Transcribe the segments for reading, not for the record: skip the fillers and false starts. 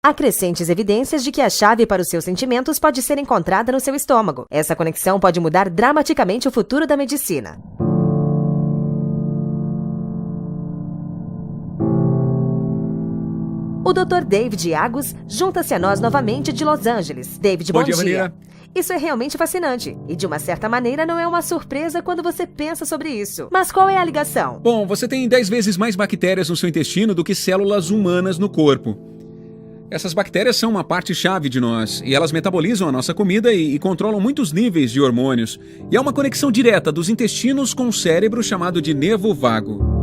Há crescentes evidências de que a chave para os seus sentimentos pode ser encontrada no seu estômago. Essa conexão pode mudar dramaticamente o futuro da medicina. O Dr. David Agus junta-se a nós novamente de Los Angeles. David, bom dia. Vanina. Isso é realmente fascinante. E de uma certa maneira não é uma surpresa quando você pensa sobre isso. Mas qual é a ligação? Bom, você tem 10 vezes mais bactérias no seu intestino do que células humanas no corpo. Essas bactérias são uma parte-chave de nós, e elas metabolizam a nossa comida e controlam muitos níveis de hormônios. E há uma conexão direta dos intestinos com o cérebro chamado de nervo vago.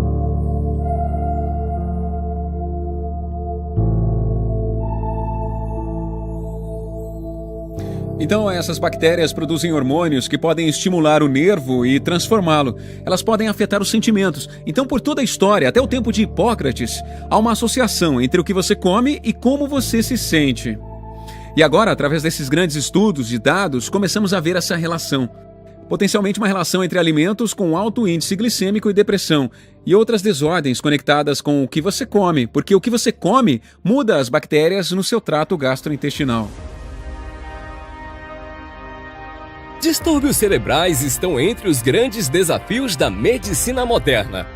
Então, essas bactérias produzem hormônios que podem estimular o nervo e transformá-lo. Elas podem afetar os sentimentos. Então, por toda a história, até o tempo de Hipócrates, há uma associação entre o que você come e como você se sente. E agora, através desses grandes estudos e dados, começamos a ver essa relação. Potencialmente uma relação entre alimentos com alto índice glicêmico e depressão, e outras desordens conectadas com o que você come, porque o que você come muda as bactérias no seu trato gastrointestinal. Distúrbios cerebrais estão entre os grandes desafios da medicina moderna.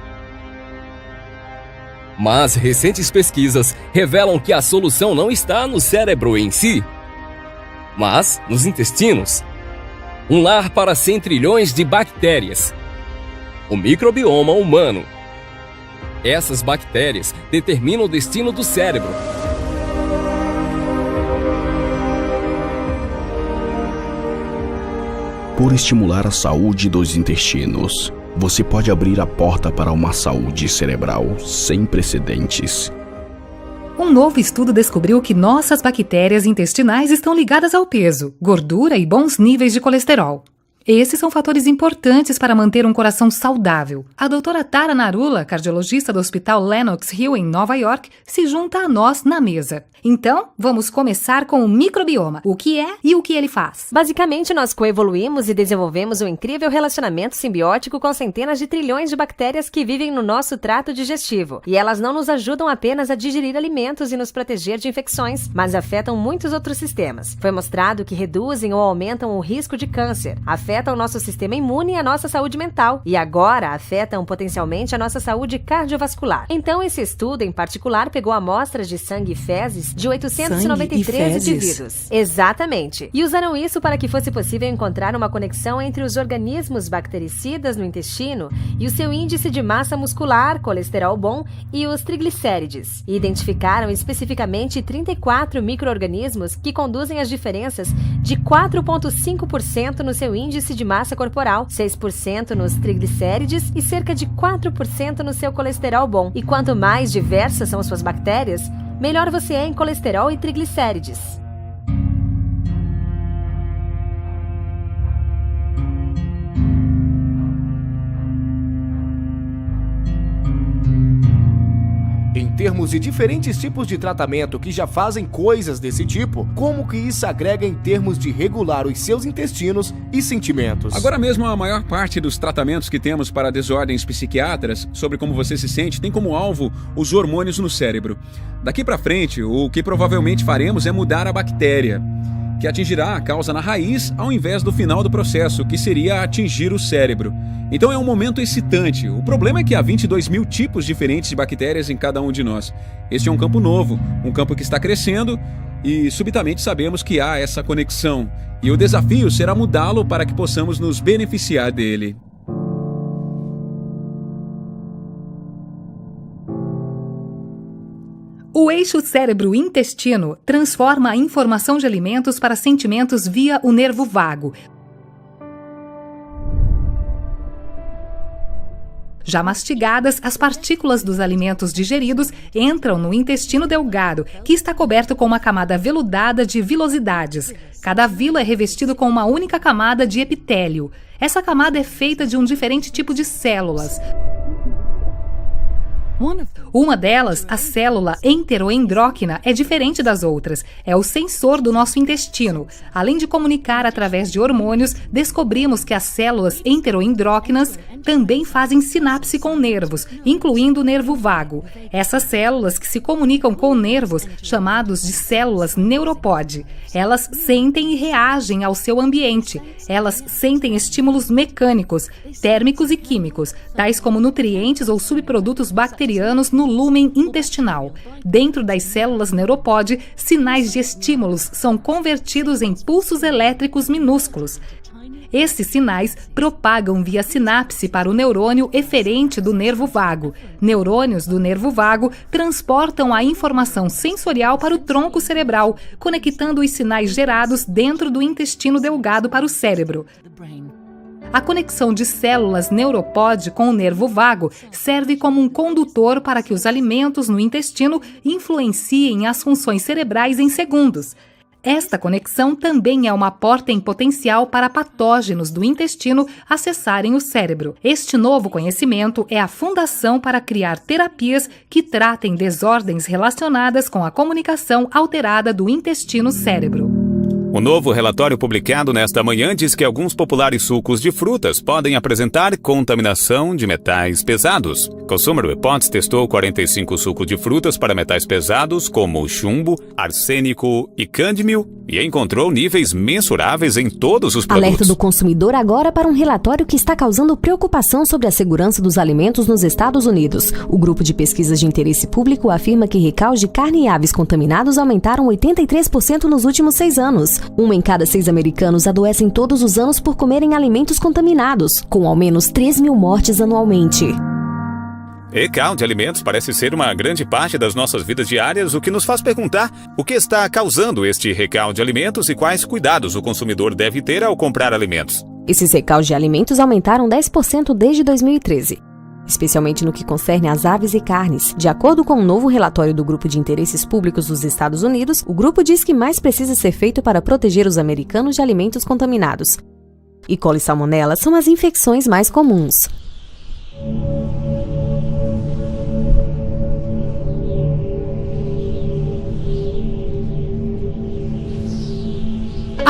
Mas recentes pesquisas revelam que a solução não está no cérebro em si, mas nos intestinos. Um lar para 100 trilhões de bactérias. O microbioma humano. Essas bactérias determinam o destino do cérebro. Por estimular a saúde dos intestinos, você pode abrir a porta para uma saúde cerebral sem precedentes. Um novo estudo descobriu que nossas bactérias intestinais estão ligadas ao peso, gordura e bons níveis de colesterol. Esses são fatores importantes para manter um coração saudável. A doutora Tara Narula, cardiologista do Hospital Lenox Hill em Nova York, se junta a nós na mesa. Então, vamos começar com o microbioma. O que é e o que ele faz? Basicamente, nós coevoluímos e desenvolvemos um incrível relacionamento simbiótico com centenas de trilhões de bactérias que vivem no nosso trato digestivo. E elas não nos ajudam apenas a digerir alimentos e nos proteger de infecções, mas afetam muitos outros sistemas. Foi mostrado que reduzem ou aumentam o risco de câncer, afetam o nosso sistema imune e a nossa saúde mental, e agora afetam potencialmente a nossa saúde cardiovascular. Então, esse estudo em particular pegou amostras de sangue e fezes de 893 indivíduos. Exatamente. E usaram isso para que fosse possível encontrar uma conexão entre os organismos bactericidas no intestino e o seu índice de massa muscular, colesterol bom e os triglicérides. E identificaram especificamente 34 micro-organismos que conduzem as diferenças de 4,5% no seu índice de massa corporal, 6% nos triglicérides e cerca de 4% no seu colesterol bom. E quanto mais diversas são suas bactérias, melhor você é em colesterol e triglicérides. Em termos de diferentes tipos de tratamento que já fazem coisas desse tipo, como que isso agrega em termos de regular os seus intestinos e sentimentos? Agora mesmo, a maior parte dos tratamentos que temos para desordens psiquiátricas sobre como você se sente tem como alvo os hormônios no cérebro. Daqui para frente, o que provavelmente faremos é mudar a bactéria, que atingirá a causa na raiz ao invés do final do processo, que seria atingir o cérebro. Então é um momento excitante. O problema é que há 22 mil tipos diferentes de bactérias em cada um de nós. Este é um campo novo, um campo que está crescendo e subitamente sabemos que há essa conexão. E o desafio será mudá-lo para que possamos nos beneficiar dele. O eixo cérebro-intestino transforma a informação de alimentos para sentimentos via o nervo vago. Já mastigadas, as partículas dos alimentos digeridos entram no intestino delgado, que está coberto com uma camada veludada de vilosidades. Cada vilo é revestido com uma única camada de epitélio. Essa camada é feita de um diferente tipo de células. Uma delas, a célula enteroendróquina, é diferente das outras. É o sensor do nosso intestino. Além de comunicar através de hormônios, descobrimos que as células enteroendróquinas também fazem sinapse com nervos, incluindo o nervo vago. Essas células que se comunicam com nervos, chamados de células neuropode. Elas sentem e reagem ao seu ambiente. Elas sentem estímulos mecânicos, térmicos e químicos, tais como nutrientes ou subprodutos bacterianos no lúmen intestinal. Dentro das células neuropode, sinais de estímulos são convertidos em pulsos elétricos minúsculos. Esses sinais propagam via sinapse para o neurônio eferente do nervo vago. Neurônios do nervo vago transportam a informação sensorial para o tronco cerebral, conectando os sinais gerados dentro do intestino delgado para o cérebro. A conexão de células neuropode com o nervo vago serve como um condutor para que os alimentos no intestino influenciem as funções cerebrais em segundos. Esta conexão também é uma porta em potencial para patógenos do intestino acessarem o cérebro. Este novo conhecimento é a fundação para criar terapias que tratem desordens relacionadas com a comunicação alterada do intestino-cérebro. O novo relatório publicado nesta manhã diz que alguns populares sucos de frutas podem apresentar contaminação de metais pesados. Consumer Reports testou 45 sucos de frutas para metais pesados como chumbo, arsênico e cádmio e encontrou níveis mensuráveis em todos os produtos. Alerta do consumidor agora para um relatório que está causando preocupação sobre a segurança dos alimentos nos Estados Unidos. O grupo de pesquisas de interesse público afirma que recalques de carne e aves contaminados aumentaram 83% nos últimos 6 anos. 1 em cada 6 americanos adoecem todos os anos por comerem alimentos contaminados, com ao menos 3 mil mortes anualmente. Recal de alimentos parece ser uma grande parte das nossas vidas diárias, o que nos faz perguntar o que está causando este recal de alimentos e quais cuidados o consumidor deve ter ao comprar alimentos. Esses recalques de alimentos aumentaram 10% desde 2013. Especialmente no que concerne às aves e carnes. De acordo com um novo relatório do Grupo de Interesses Públicos dos Estados Unidos, o grupo diz que mais precisa ser feito para proteger os americanos de alimentos contaminados. E coli e salmonela são as infecções mais comuns.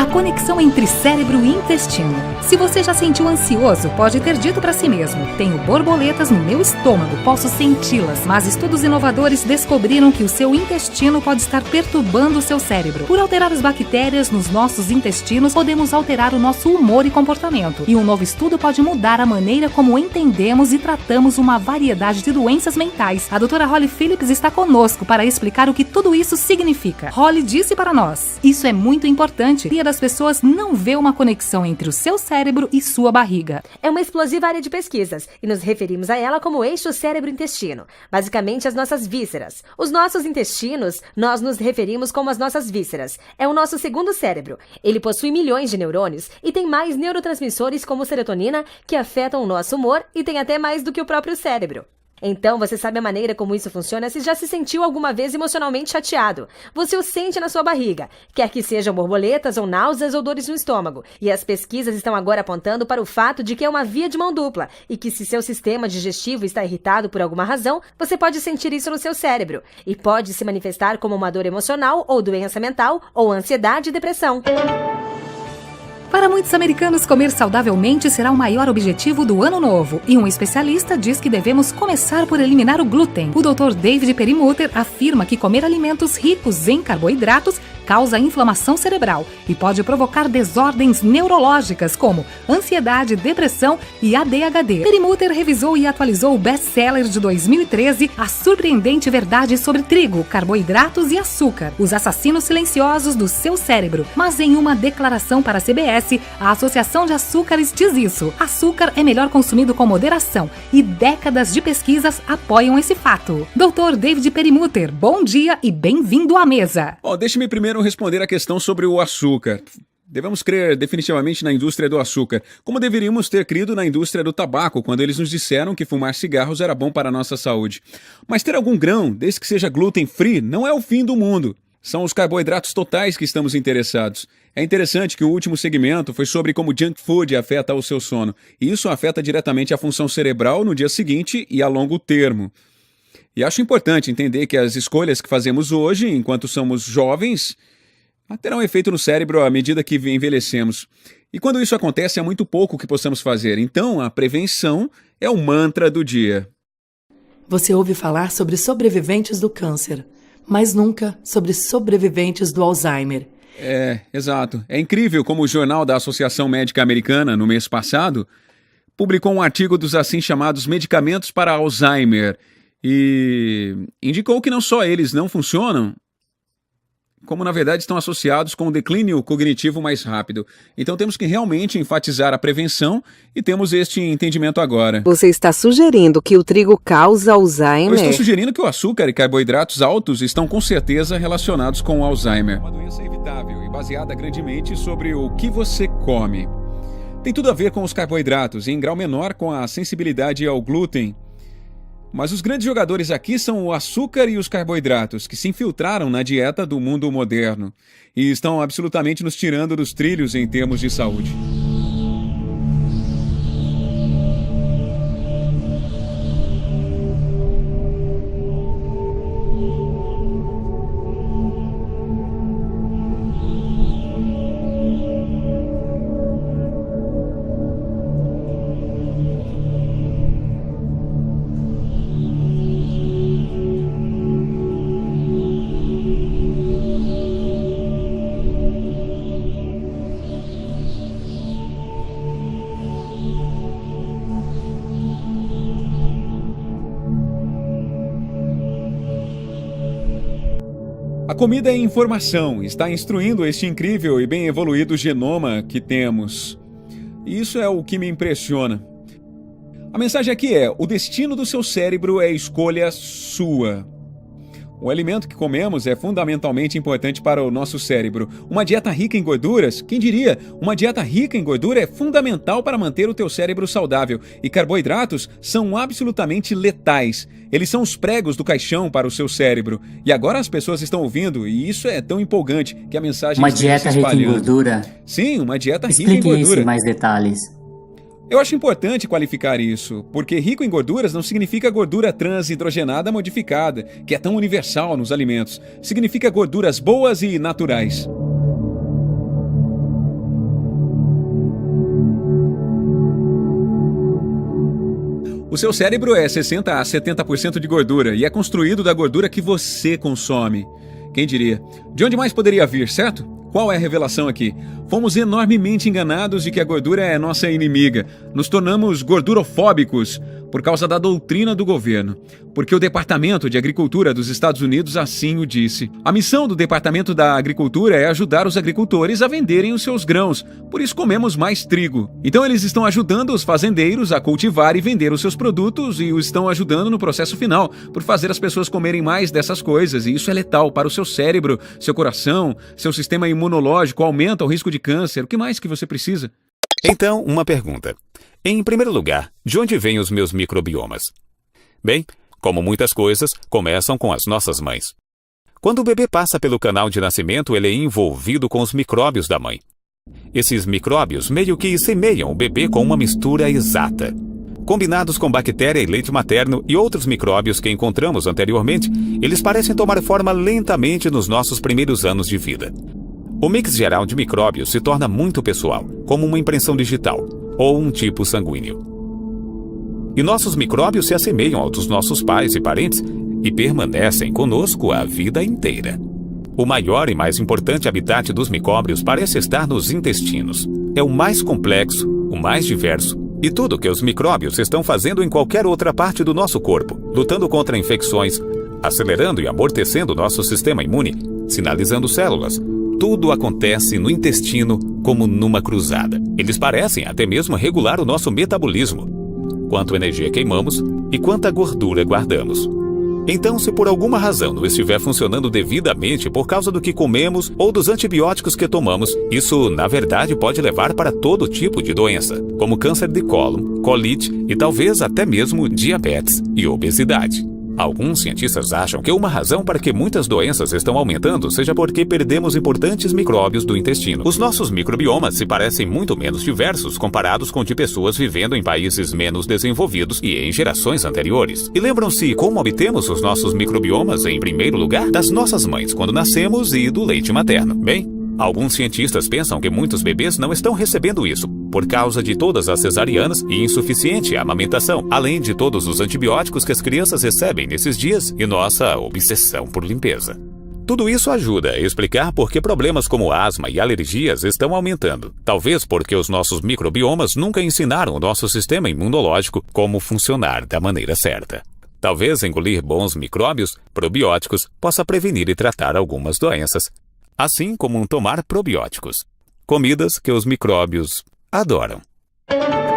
A conexão entre cérebro e intestino. Se você já sentiu ansioso, pode ter dito para si mesmo: tenho borboletas no meu estômago, posso senti-las. Mas estudos inovadores descobriram que o seu intestino pode estar perturbando o seu cérebro. Por alterar as bactérias nos nossos intestinos, podemos alterar o nosso humor e comportamento. E um novo estudo pode mudar a maneira como entendemos e tratamos uma variedade de doenças mentais. A doutora Holly Phillips está conosco para explicar o que tudo isso significa. Holly disse para nós: isso é muito importante. A das pessoas não vê uma conexão entre o seu cérebro e sua barriga. É uma explosiva área de pesquisas e nos referimos a ela como eixo cérebro-intestino, basicamente as nossas vísceras. Os nossos intestinos, nós nos referimos como as nossas vísceras. É o nosso segundo cérebro. Ele possui milhões de neurônios e tem mais neurotransmissores como serotonina que afetam o nosso humor e tem até mais do que o próprio cérebro. Então, você sabe a maneira como isso funciona se já se sentiu alguma vez emocionalmente chateado. Você o sente na sua barriga, quer que sejam borboletas ou náuseas ou dores no estômago. E as pesquisas estão agora apontando para o fato de que é uma via de mão dupla e que se seu sistema digestivo está irritado por alguma razão, você pode sentir isso no seu cérebro. E pode se manifestar como uma dor emocional ou doença mental ou ansiedade e depressão. Para muitos americanos, comer saudavelmente será o maior objetivo do ano novo. E um especialista diz que devemos começar por eliminar o glúten. O Dr. David Perlmutter afirma que comer alimentos ricos em carboidratos causa inflamação cerebral e pode provocar desordens neurológicas como ansiedade, depressão e ADHD. Perlmutter revisou e atualizou o best-seller de 2013, A Surpreendente Verdade sobre Trigo, Carboidratos e Açúcar, os assassinos silenciosos do seu cérebro. Mas em uma declaração para a CBS, a Associação de Açúcares diz isso: açúcar é melhor consumido com moderação e décadas de pesquisas apoiam esse fato. Dr. David Perlmutter, bom dia e bem-vindo à mesa. Deixe-me primeiro responder a questão sobre o açúcar. Devemos crer definitivamente na indústria do açúcar, como deveríamos ter crido na indústria do tabaco, quando eles nos disseram que fumar cigarros era bom para a nossa saúde. Mas ter algum grão, desde que seja gluten-free, não é o fim do mundo. São os carboidratos totais que estamos interessados. É interessante que o último segmento foi sobre como junk food afeta o seu sono. E isso afeta diretamente a função cerebral no dia seguinte e a longo termo. E acho importante entender que as escolhas que fazemos hoje, enquanto somos jovens, terão efeito no cérebro à medida que envelhecemos. E quando isso acontece, é muito pouco que possamos fazer. Então, a prevenção é o mantra do dia. Você ouve falar sobre sobreviventes do câncer, mas nunca sobre sobreviventes do Alzheimer. Exato. É incrível como o Jornal da Associação Médica Americana, no mês passado, publicou um artigo dos assim chamados medicamentos para Alzheimer e indicou que não só eles não funcionam, como na verdade estão associados com um declínio cognitivo mais rápido. Então temos que realmente enfatizar a prevenção e temos este entendimento agora. Você está sugerindo que o trigo causa Alzheimer? Eu estou sugerindo que o açúcar e carboidratos altos estão com certeza relacionados com o Alzheimer. É uma doença evitável e baseada grandemente sobre o que você come. Tem tudo a ver com os carboidratos e em grau menor com a sensibilidade ao glúten. Mas os grandes jogadores aqui são o açúcar e os carboidratos, que se infiltraram na dieta do mundo moderno e estão absolutamente nos tirando dos trilhos em termos de saúde. A comida é informação, está instruindo este incrível e bem evoluído genoma que temos. E isso é o que me impressiona. A mensagem aqui é: o destino do seu cérebro é escolha sua. O alimento que comemos é fundamentalmente importante para o nosso cérebro. Uma dieta rica em gorduras, quem diria? Uma dieta rica em gordura é fundamental para manter o teu cérebro saudável. E carboidratos são absolutamente letais. Eles são os pregos do caixão para o seu cérebro. E agora as pessoas estão ouvindo, e isso é tão empolgante que a mensagem está se espalhando. Uma dieta rica em gordura? Sim, uma dieta rica em gordura. Explique isso em mais detalhes. Eu acho importante qualificar isso, porque rico em gorduras não significa gordura transhidrogenada modificada, que é tão universal nos alimentos. Significa gorduras boas e naturais. O seu cérebro é 60% a 70% de gordura e é construído da gordura que você consome. Quem diria? De onde mais poderia vir, certo? Qual é a revelação aqui? Fomos enormemente enganados de que a gordura é nossa inimiga. Nos tornamos gordurofóbicos por causa da doutrina do governo. Porque o Departamento de Agricultura dos Estados Unidos assim o disse. A missão do Departamento da Agricultura é ajudar os agricultores a venderem os seus grãos. Por isso comemos mais trigo. Então eles estão ajudando os fazendeiros a cultivar e vender os seus produtos e os estão ajudando no processo final, por fazer as pessoas comerem mais dessas coisas. E isso é letal para o seu cérebro, seu coração, seu sistema imunológico, aumenta o risco de câncer. O que mais que você precisa? Então, uma pergunta. Em primeiro lugar, de onde vêm os meus microbiomas? Bem, como muitas coisas, começam com as nossas mães. Quando o bebê passa pelo canal de nascimento, ele é envolvido com os micróbios da mãe. Esses micróbios meio que semeiam o bebê com uma mistura exata. Combinados com bactéria e leite materno e outros micróbios que encontramos anteriormente, eles parecem tomar forma lentamente nos nossos primeiros anos de vida. O mix geral de micróbios se torna muito pessoal, como uma impressão digital ou um tipo sanguíneo. E nossos micróbios se assemelham aos dos nossos pais e parentes e permanecem conosco a vida inteira. O maior e mais importante habitat dos micróbios parece estar nos intestinos. É o mais complexo, o mais diverso, e tudo que os micróbios estão fazendo em qualquer outra parte do nosso corpo, lutando contra infecções, acelerando e amortecendo nosso sistema imune, sinalizando células. Tudo acontece no intestino como numa cruzada. Eles parecem até mesmo regular o nosso metabolismo, quanto energia queimamos e quanta gordura guardamos. Então, se por alguma razão não estiver funcionando devidamente por causa do que comemos ou dos antibióticos que tomamos, isso, na verdade, pode levar para todo tipo de doença, como câncer de cólon, colite e talvez até mesmo diabetes e obesidade. Alguns cientistas acham que uma razão para que muitas doenças estão aumentando seja porque perdemos importantes micróbios do intestino. Os nossos microbiomas se parecem muito menos diversos comparados com de pessoas vivendo em países menos desenvolvidos e em gerações anteriores. E lembram-se como obtemos os nossos microbiomas em primeiro lugar? Das nossas mães quando nascemos e do leite materno. Bem, alguns cientistas pensam que muitos bebês não estão recebendo isso por causa de todas as cesarianas e insuficiente amamentação, além de todos os antibióticos que as crianças recebem nesses dias e nossa obsessão por limpeza. Tudo isso ajuda a explicar por que problemas como asma e alergias estão aumentando. Talvez porque os nossos microbiomas nunca ensinaram o nosso sistema imunológico como funcionar da maneira certa. Talvez engolir bons micróbios, probióticos, possa prevenir e tratar algumas doenças, assim como tomar probióticos, comidas que os micróbios adoram.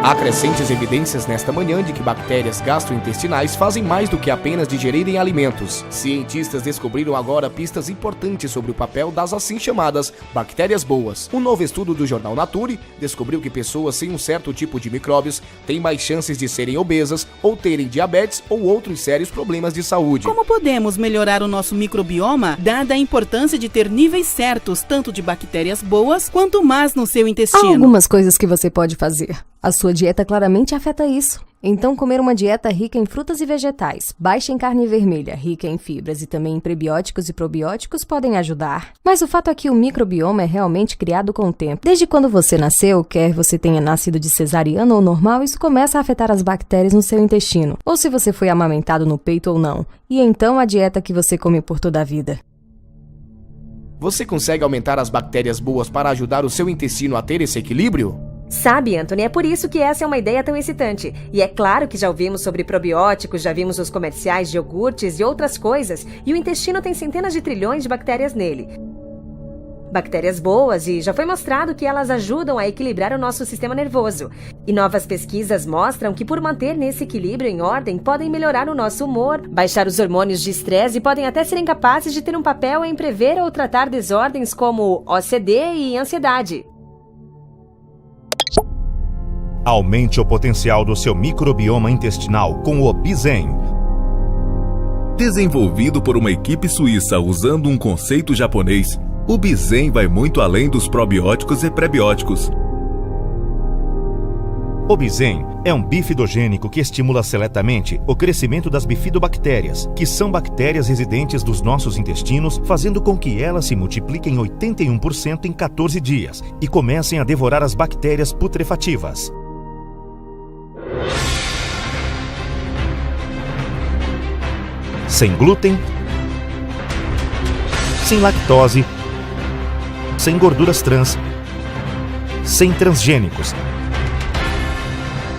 Há crescentes evidências nesta manhã de que bactérias gastrointestinais fazem mais do que apenas digerirem alimentos. Cientistas descobriram agora pistas importantes sobre o papel das assim chamadas bactérias boas. Um novo estudo do jornal Nature descobriu que pessoas sem um certo tipo de micróbios têm mais chances de serem obesas ou terem diabetes ou outros sérios problemas de saúde. Como podemos melhorar o nosso microbioma, dada a importância de ter níveis certos tanto de bactérias boas quanto más no seu intestino? Há algumas coisas que você pode fazer. A sua dieta claramente afeta isso. Então, comer uma dieta rica em frutas e vegetais, baixa em carne vermelha, rica em fibras e também em prebióticos e probióticos podem ajudar. Mas o fato é que o microbioma é realmente criado com o tempo. Desde quando você nasceu, quer você tenha nascido de cesariana ou normal, isso começa a afetar as bactérias no seu intestino. Ou se você foi amamentado no peito ou não. E então a dieta que você come por toda a vida. Você consegue aumentar as bactérias boas para ajudar o seu intestino a ter esse equilíbrio? Sabe, Anthony, é por isso que essa é uma ideia tão excitante. E é claro que já ouvimos sobre probióticos, já vimos os comerciais de iogurtes e outras coisas, e o intestino tem centenas de trilhões de bactérias nele. Bactérias boas, e já foi mostrado que elas ajudam a equilibrar o nosso sistema nervoso. E novas pesquisas mostram que por manter nesse equilíbrio em ordem, podem melhorar o nosso humor, baixar os hormônios de estresse e podem até serem capazes de ter um papel em prever ou tratar desordens como OCD e ansiedade. Aumente o potencial do seu microbioma intestinal com o Bizem. Desenvolvido por uma equipe suíça usando um conceito japonês, o Bizem vai muito além dos probióticos e prebióticos. O Bizem é um bifidogênico que estimula seletamente o crescimento das bifidobactérias, que são bactérias residentes dos nossos intestinos, fazendo com que elas se multipliquem 81% em 14 dias e comecem a devorar as bactérias putrefativas. Sem glúten, sem lactose, sem gorduras trans, sem transgênicos.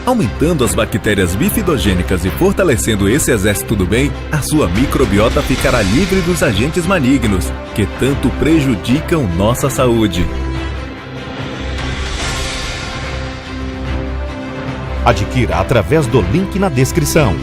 Aumentando as bactérias bifidogênicas e fortalecendo esse exército do bem, a sua microbiota ficará livre dos agentes malignos que tanto prejudicam nossa saúde. Adquira através do link na descrição.